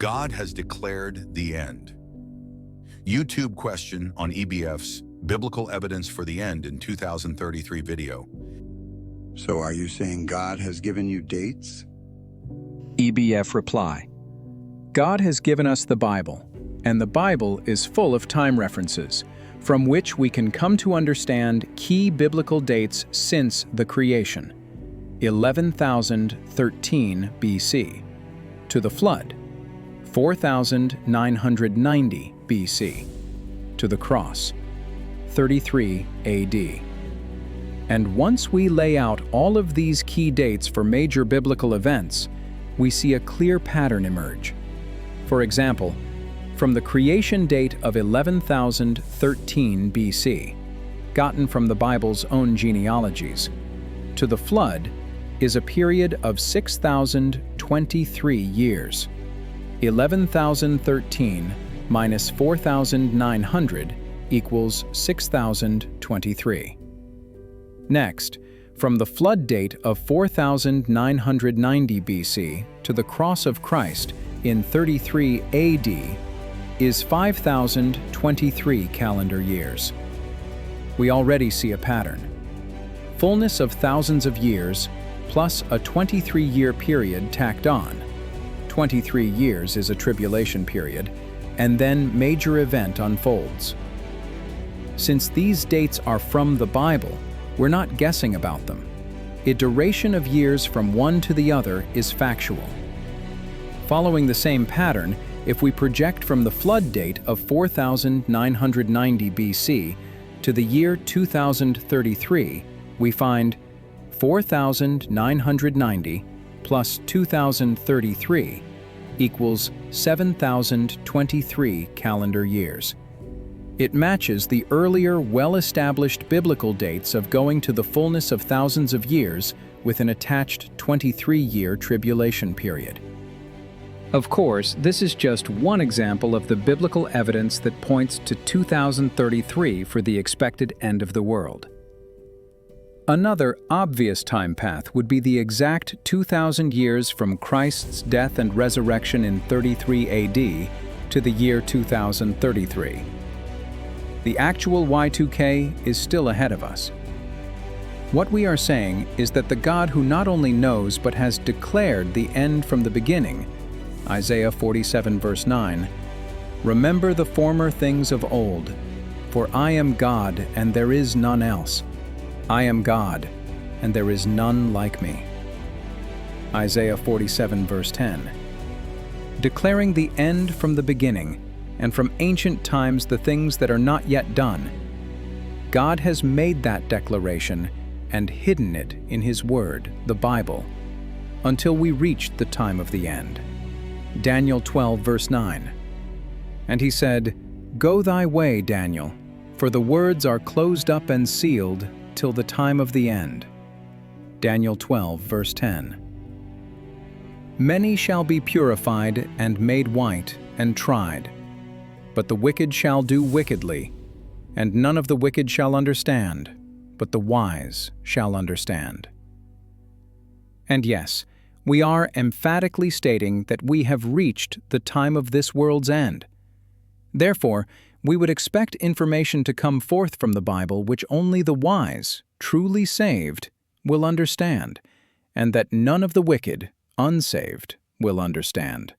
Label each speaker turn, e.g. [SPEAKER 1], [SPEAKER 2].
[SPEAKER 1] God has declared the end. YouTube question on EBF's Biblical Evidence for the End in 2033 video.
[SPEAKER 2] So are you saying God has given you dates?
[SPEAKER 3] EBF reply: God has given us the Bible, and the Bible is full of time references, from which we can come to understand key biblical dates since the creation, 11,013 BC, to the flood, 4,990 BC, to the cross, 33 AD. And once we lay out all of these key dates for major biblical events, we see a clear pattern emerge. For example, from the creation date of 11,013 BC, gotten from the Bible's own genealogies, to the flood is a period of 6,023 years. 11,013 minus 4,900 equals 6,023. Next, from the flood date of 4,990 BC to the cross of Christ in 33 AD is 5,023 calendar years. We already see a pattern. Fullness of thousands of years plus a 23-year period tacked on. 23 years is a tribulation period, and then major event unfolds. Since these dates are from the Bible, we're not guessing about them. A duration of years from one to the other is factual. Following the same pattern, if we project from the flood date of 4,990 BC to the year 2033, we find 4,990 plus 2,033 equals 7,023 calendar years. It matches the earlier, well-established biblical dates of going to the fullness of thousands of years with an attached 23-year tribulation period. Of course, this is just one example of the biblical evidence that points to 2033 for the expected end of the world. Another obvious time path would be the exact 2,000 years from Christ's death and resurrection in 33 AD to the year 2033. The actual Y2K is still ahead of us. What we are saying is that the God who not only knows but has declared the end from the beginning, Isaiah 47 verse 9, "Remember the former things of old, for I am God and there is none else. I am God, and there is none like me." Isaiah 47 verse 10. Declaring the end from the beginning, and from ancient times the things that are not yet done. God has made that declaration and hidden it in His Word, the Bible, until we reached the time of the end. Daniel 12 verse 9. "And He said, Go thy way, Daniel, for the words are closed up and sealed till the time of the end." Daniel 12 verse 10. "Many shall be purified and made white and tried. But the wicked shall do wickedly, and none of the wicked shall understand, but the wise shall understand." And yes, we are emphatically stating that we have reached the time of this world's end. Therefore, we would expect information to come forth from the Bible which only the wise, truly saved, will understand, and that none of the wicked, unsaved, will understand.